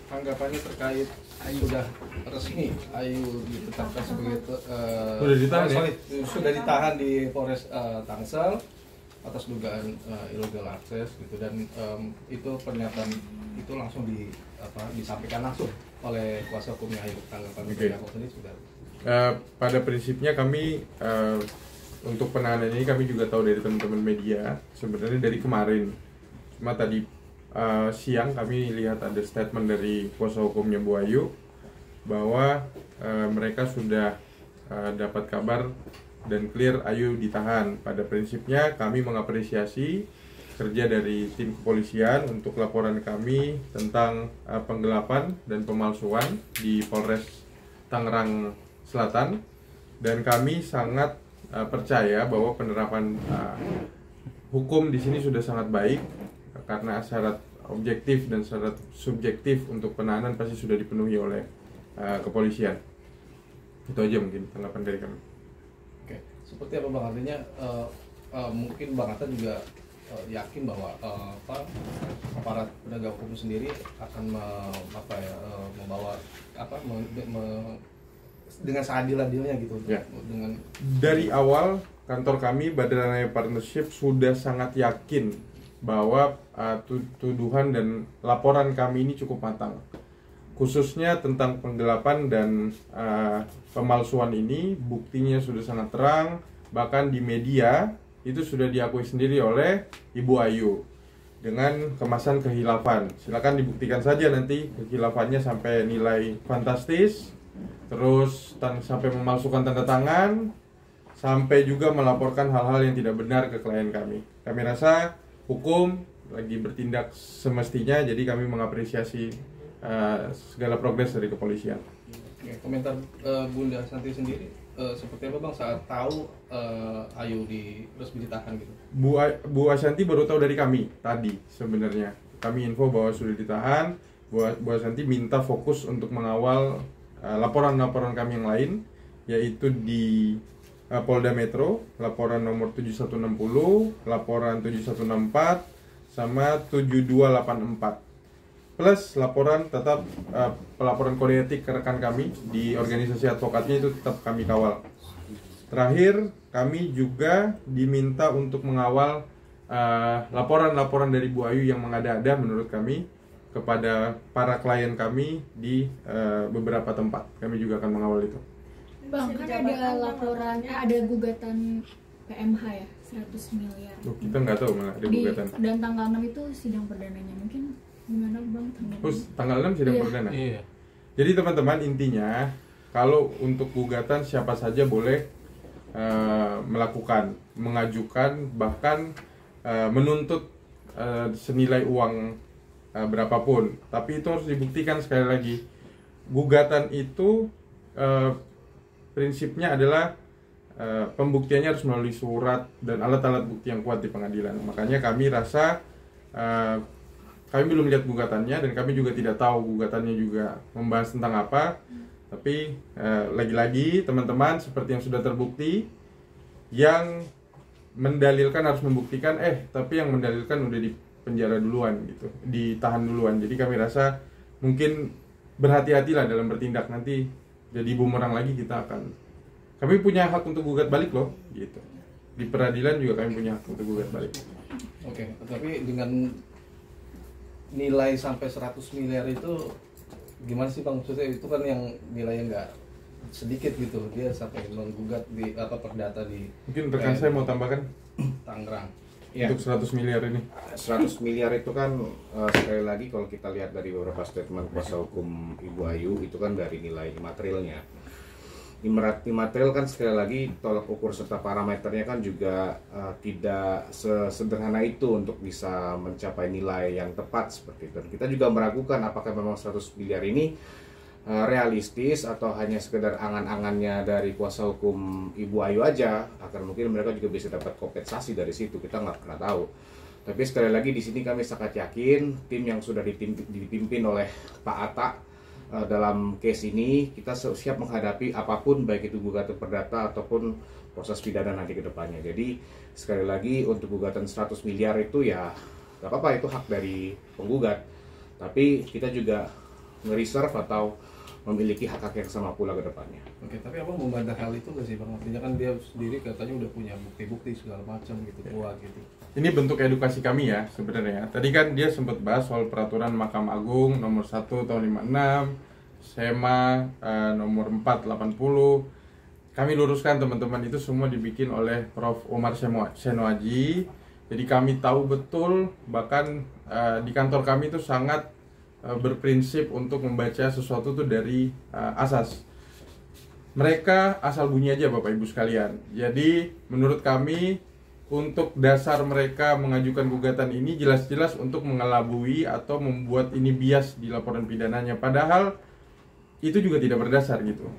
tanggapannya terkait sudah resmi Ayu ditetapkan sebagai sudah ditahan sudah ditahan di Polres Tangsel atas dugaan illegal access gitu, dan itu pernyataan itu langsung disampaikan langsung oleh kuasa hukumnya Ayu. Tanggapan Ahok sendiri sudah. Pada prinsipnya kami untuk penahanan ini kami juga tahu dari teman-teman media sebenarnya dari kemarin. Cuma tadi siang kami lihat ada statement dari kuasa hukumnya Bu Ayu bahwa mereka sudah dapat kabar dan clear Ayu ditahan. Pada prinsipnya kami mengapresiasi kerja dari tim kepolisian untuk laporan kami tentang penggelapan dan pemalsuan di Polres Tangerang Selatan, dan kami sangat percaya bahwa penerapan hukum di sini sudah sangat baik karena syarat objektif dan syarat subjektif untuk penahanan pasti sudah dipenuhi oleh kepolisian. Itu aja mungkin tanggapan dari kami. Oke, seperti apa Bang, artinya mungkin Bang Atta juga yakin bahwa aparat penegak hukum sendiri akan membawa dengan seadil-adilnya gitu ya. Dengan dari awal kantor kami Badan Partnership sudah sangat yakin bahwa tuduhan dan laporan kami ini cukup matang, khususnya tentang penggelapan dan pemalsuan ini. Buktinya sudah sangat terang, bahkan di media itu sudah diakui sendiri oleh Ibu Ayu dengan kemasan kehilafan. Silakan dibuktikan saja nanti kehilafannya sampai nilai fantastis, terus sampai memalsukan tanda tangan, sampai juga melaporkan hal-hal yang tidak benar ke klien kami. Kami rasa hukum lagi bertindak semestinya, jadi kami mengapresiasi segala progres dari kepolisian. Oke, komentar Bunda Santi sendiri seperti apa Bang saat tahu Ayu resmi ditahan gitu? Bu Ashanti baru tahu dari kami tadi sebenarnya. Kami info bahwa sudah ditahan. Bu Ashanti minta fokus untuk mengawal laporan-laporan kami yang lain, yaitu di Polda Metro, laporan nomor 7160, laporan 7164, sama 7284. Plus laporan tetap pelaporan kode etik ke rekan kami di organisasi advokatnya itu tetap kami kawal. Terakhir, kami juga diminta untuk mengawal laporan-laporan dari Bu Ayu yang mengada-ada menurut kami kepada para klien kami di beberapa tempat. Kami juga akan mengawal itu. Bang, kan ada laporan, ada gugatan PMH ya, 100 miliar. Kita nggak tahu malah ada gugatan. Dan tanggal 6 itu sidang perdananya, mungkin gimana Bang? Tanggal 6 sidang perdana? Iya. Jadi teman-teman, intinya kalau untuk gugatan siapa saja boleh melakukan, mengajukan, bahkan menuntut senilai uang berapapun. Tapi itu harus dibuktikan. Sekali lagi, gugatan itu prinsipnya adalah pembuktiannya harus melalui surat dan alat-alat bukti yang kuat di pengadilan. Makanya kami rasa kami belum lihat gugatannya, dan kami juga tidak tahu gugatannya juga membahas tentang apa. Tapi lagi-lagi teman-teman, seperti yang sudah terbukti, yang mendalilkan harus membuktikan, tapi yang mendalilkan udah di penjara duluan gitu, ditahan duluan. Jadi kami rasa mungkin berhati-hatilah dalam bertindak, nanti jadi bumerang lagi kami punya hak untuk gugat balik loh gitu. Di peradilan juga kami punya hak untuk gugat balik. Oke, tapi dengan nilai sampai 100 miliar itu gimana sih Bang? Maksudnya itu kan yang nilainya nggak sedikit gitu, dia sampai menggugat di perdata di. Mungkin rekan saya mau tambahkan Tangerang. Ya. Untuk 100 miliar ini. 100 miliar itu kan sekali lagi kalau kita lihat dari beberapa statement kuasa hukum Ibu Ayu, itu kan dari nilai imaterialnya. Imaterial kan sekali lagi tolak ukur serta parameternya kan juga tidak sesederhana itu untuk bisa mencapai nilai yang tepat seperti itu. Dan kita juga meragukan apakah memang 100 miliar ini realistis atau hanya sekedar angan-angannya dari kuasa hukum Ibu Ayu aja, agar mungkin mereka juga bisa dapat kompensasi dari situ. Kita nggak pernah tahu. Tapi sekali lagi di sini kami sangat yakin tim yang sudah dipimpin oleh Pak Atta dalam case ini, kita siap menghadapi apapun, baik itu gugatan perdata ataupun proses pidana nanti ke depannya. Jadi sekali lagi untuk gugatan 100 miliar itu ya nggak apa-apa, itu hak dari penggugat. Tapi kita juga nge-reserve atau memiliki hak-hak yang sama pula ke depannya. Oke, tapi abang membantah hal itu nggak sih bang? Artinya kan dia sendiri katanya udah punya bukti-bukti segala macam gitu, kuat gitu. Ini bentuk edukasi kami ya sebenarnya. Tadi kan dia sempat bahas soal peraturan Mahkamah Agung nomor 1 tahun 56, SEMA nomor 480. Kami luruskan teman-teman, itu semua dibikin oleh Prof. Omar Senoaji. Jadi kami tahu betul, bahkan di kantor kami itu sangat berprinsip untuk membaca sesuatu tuh dari asas. Mereka asal bunyi aja Bapak Ibu sekalian. Jadi menurut kami untuk dasar mereka mengajukan gugatan ini jelas-jelas untuk mengelabui atau membuat ini bias di laporan pidananya. Padahal itu juga tidak berdasar gitu.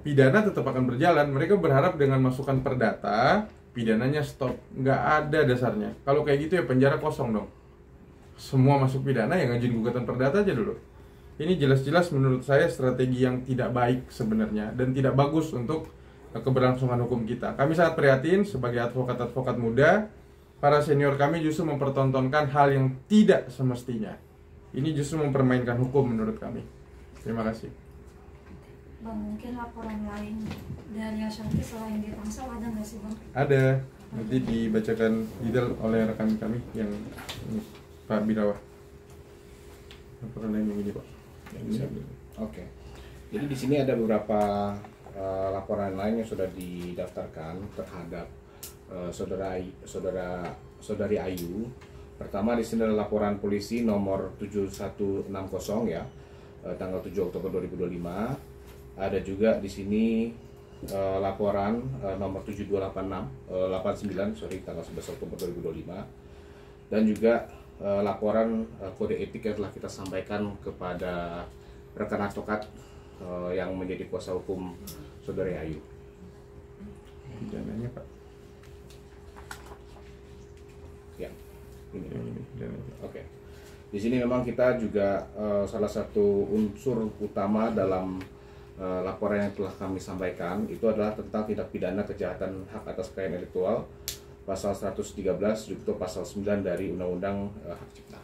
Pidana tetap akan berjalan. Mereka berharap dengan masukan perdata, pidananya stop. Nggak ada dasarnya. Kalau kayak gitu ya penjara kosong dong. Semua masuk pidana yang ngajuin gugatan perdata aja dulu. Ini jelas-jelas menurut saya strategi yang tidak baik sebenarnya dan tidak bagus untuk keberlangsungan hukum kita. Kami sangat prihatin sebagai advokat-advokat muda. Para senior kami justru mempertontonkan hal yang tidak semestinya. Ini justru mempermainkan hukum menurut kami. Terima kasih. Bang, mungkin laporan lain dari Ashanti selain di Tangsel ada nggak sih bang? Ada, nanti dibacakan detail oleh rekan kami yang ini, Pak Birawa. Laporan lain yang ini Pak. Oke. Jadi di sini ada beberapa laporan lain yang sudah didaftarkan terhadap saudari Ayu. Pertama di sini adalah laporan polisi nomor 7160 ya, tanggal 7 Oktober 2025. Ada juga di sini laporan nomor 7289 tanggal 11 Oktober 2025. Dan juga laporan kode etik yang telah kita sampaikan kepada rekan advokat yang menjadi kuasa hukum saudari Ayu. Pidananya Pak. Ya, ini. Pidananya. Oke. Di sini memang kita juga salah satu unsur utama dalam laporan yang telah kami sampaikan itu adalah tentang tindak pidana kejahatan hak atas kekayaan intelektual pasal 113 juga pasal 9 dari Undang-Undang Hak Cipta.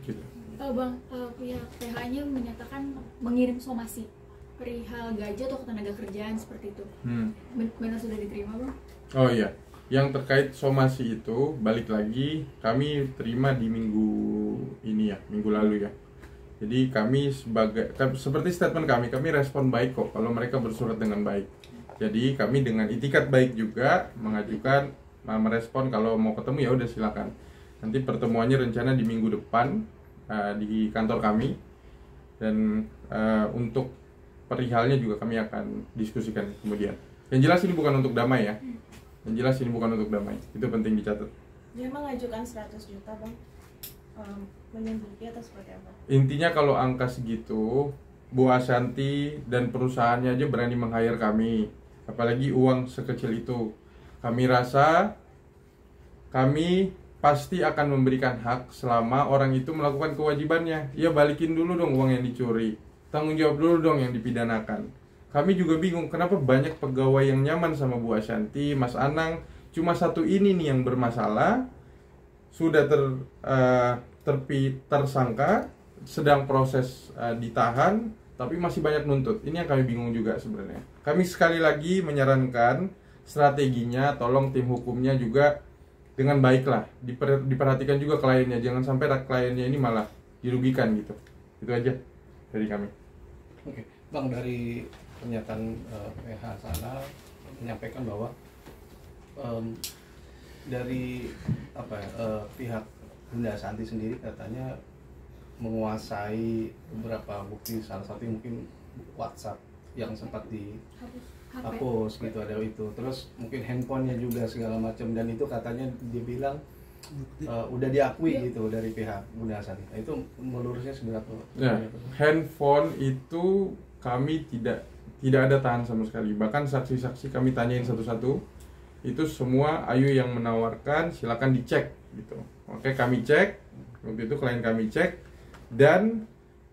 Gitu. Bang, pihak PH-nya menyatakan mengirim somasi perihal gaji atau ketenaga kerjaan seperti itu. Benar sudah diterima bang? Oh iya, yang terkait somasi itu balik lagi kami terima di minggu ini ya, minggu lalu ya. Jadi kami seperti statement kami respon baik kok kalau mereka bersurat dengan baik. Jadi kami dengan itikat baik juga mengajukan, merespon kalau mau ketemu ya udah silakan. Nanti pertemuannya rencana di minggu depan di kantor kami, dan untuk perihalnya juga kami akan diskusikan kemudian. Yang jelas ini bukan untuk damai ya. Yang jelas ini bukan untuk damai. Itu penting dicatat. Dia mengajukan 100 juta bang, menyanggupi atau seperti apa? Intinya kalau angka segitu, Bu Ashanti dan perusahaannya aja berani meng-hire kami. Apalagi uang sekecil itu. Kami rasa kami pasti akan memberikan hak selama orang itu melakukan kewajibannya. Ya balikin dulu dong uang yang dicuri. Tanggung jawab dulu dong yang dipidanakan. Kami juga bingung kenapa banyak pegawai yang nyaman sama Bu Ashanti, Mas Anang. Cuma satu ini nih yang bermasalah. Sudah tersangka, sedang proses ditahan, tapi masih banyak nuntut. Ini yang kami bingung juga sebenarnya. Kami sekali lagi menyarankan strateginya, tolong tim hukumnya juga dengan baiklah, diperhatikan juga kliennya, jangan sampai kliennya ini malah dirugikan gitu. Itu aja dari kami. Oke, Bang, dari pernyataan PH sana menyampaikan bahwa dari pihak Bunda Ashanti sendiri katanya menguasai beberapa bukti, salah satu mungkin WhatsApp yang sempat dihapus gitu, ada itu, terus mungkin handphonenya juga segala macam, dan itu katanya dia bilang udah diakui gitu dari pihak Bunda Ashanti. Nah, itu melurusnya seberapa? Ya, handphone itu kami tidak ada tahan sama sekali. Bahkan saksi-saksi kami tanyain satu-satu, itu semua Ayu yang menawarkan, silakan dicek gitu. Oke, kami cek, waktu itu klien kami cek, dan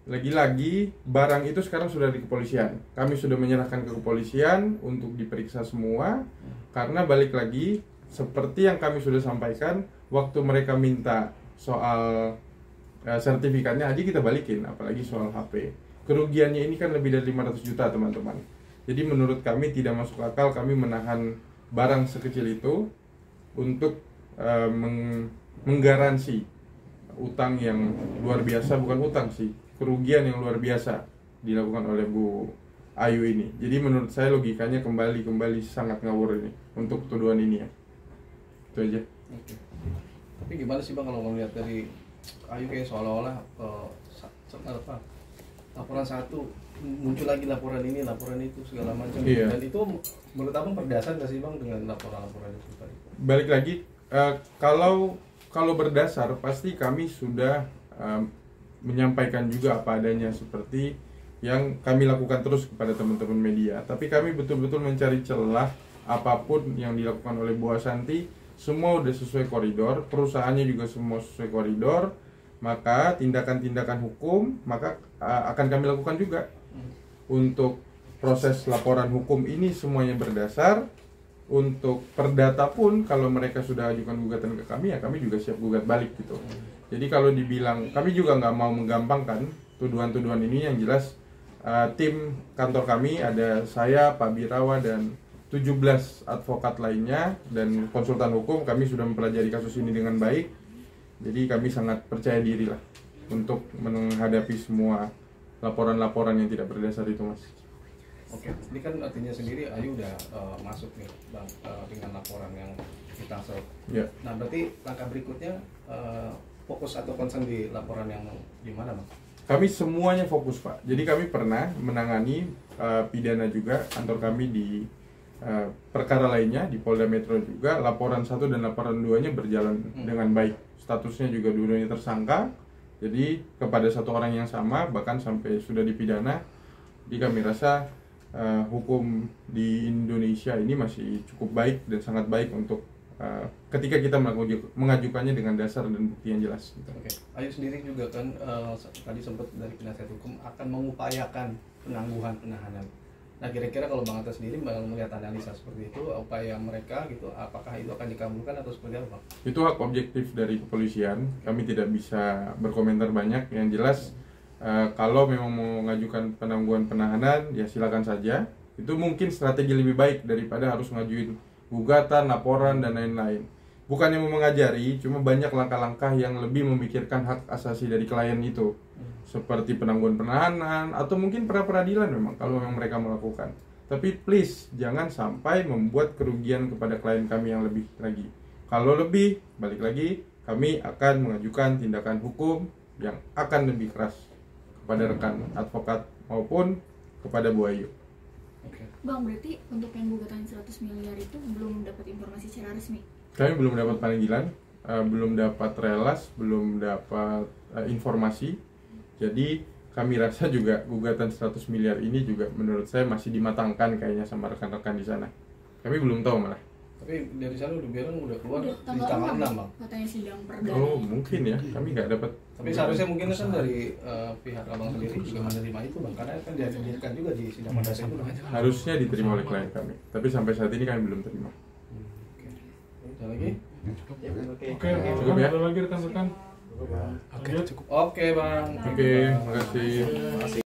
lagi-lagi barang itu sekarang sudah di kepolisian. Kami sudah menyerahkan ke kepolisian untuk diperiksa semua, karena balik lagi seperti yang kami sudah sampaikan waktu mereka minta soal sertifikatnya aja kita balikin, apalagi soal HP. Kerugiannya ini kan lebih dari 500 juta teman-teman. Jadi menurut kami tidak masuk akal kami menahan barang sekecil itu untuk menggaransi utang yang luar biasa, bukan utang sih, kerugian yang luar biasa dilakukan oleh Bu Ayu ini. Jadi menurut saya logikanya kembali sangat ngawur ini untuk tuduhan ini ya. Itu aja. Oke. Tapi gimana sih Bang kalau melihat dari Ayu kayak seolah-olah laporan satu muncul lagi laporan ini, laporan itu segala macam. Iya. Dan itu menurut Abang berdasar nggak sih Bang dengan laporan-laporan itu tadi? Balik lagi, kalau berdasar pasti kami sudah menyampaikan juga apa adanya seperti yang kami lakukan terus kepada teman-teman media. Tapi kami betul-betul mencari celah apapun yang dilakukan oleh Bu Asanti, semua udah sesuai koridor, perusahaannya juga semua sesuai koridor, maka tindakan-tindakan hukum maka akan kami lakukan juga. Untuk proses laporan hukum ini semuanya berdasar. Untuk perdata pun kalau mereka sudah ajukan gugatan ke kami ya kami juga siap gugat balik gitu. Jadi kalau dibilang, kami juga nggak mau menggampangkan tuduhan-tuduhan ini. Yang jelas tim kantor kami ada saya, Pak Birawa, dan 17 advokat lainnya dan konsultan hukum. Kami sudah mempelajari kasus ini dengan baik. Jadi kami sangat percaya diri lah untuk menghadapi semua laporan-laporan yang tidak berdasar itu, Mas. Oke, ini kan artinya sendiri Ayu udah masuk nih Bang dengan laporan yang kita serap. Ya. Nah berarti langkah berikutnya fokus atau concern di laporan yang gimana Bang? Kami semuanya fokus Pak. Jadi kami pernah menangani pidana juga, kantor kami di perkara lainnya di Polda Metro juga. Laporan 1 dan laporan 2-nya berjalan dengan baik. Statusnya juga dua-duanya tersangka. Jadi kepada satu orang yang sama, bahkan sampai sudah dipidana. Jadi kami rasa hukum di Indonesia ini masih cukup baik dan sangat baik untuk ketika kita mengajukannya dengan dasar dan bukti yang jelas. Gitu. Oke, Ayu sendiri juga kan tadi sempat dari penasihat hukum akan mengupayakan penangguhan penahanan. Nah kira-kira kalau Bang Atta sendiri melihat analisa seperti itu, upaya mereka gitu, apakah itu akan dikabulkan atau seperti apa Bang? Itu hak objektif dari kepolisian, kami tidak bisa berkomentar banyak. Yang jelas kalau memang mau mengajukan penangguhan penahanan ya silakan saja. Itu mungkin strategi lebih baik daripada harus ngajuin gugatan, laporan, dan lain-lain. Bukannya mau mengajari, cuma banyak langkah-langkah yang lebih memikirkan hak asasi dari klien itu, seperti penangguhan penahanan atau mungkin pra-peradilan memang kalau memang mereka melakukan. Tapi please jangan sampai membuat kerugian kepada klien kami yang lebih lagi. Kalau lebih, balik lagi, kami akan mengajukan tindakan hukum yang akan lebih keras kepada rekan advokat maupun kepada Bu Ayu. Bang, berarti untuk yang gugatan 100 miliar itu belum dapat informasi secara resmi? Kami belum dapat panggilan, belum dapat relas, belum dapat informasi. Jadi kami rasa juga gugatan 100 miliar ini juga menurut saya masih dimatangkan kayaknya sama rekan-rekan di sana. Kami belum tahu malah. Tapi dari sana udah bilang udah keluar di tanggal tanggal 6 Bang. Katanya sidang perdana. Oh mungkin ya, kami nggak dapat. Tapi seharusnya mungkin kan dari pihak Abang sendiri juga menerima itu Bang, karena kan dihadirkan juga di sidang perdana itu Bang. Harusnya diterima oleh klien kami, tapi sampai saat ini kami belum terima. Ada lagi? Oke, cukup ya. Ada lagi rekan-rekan? Oke Bang. Oke, makasih.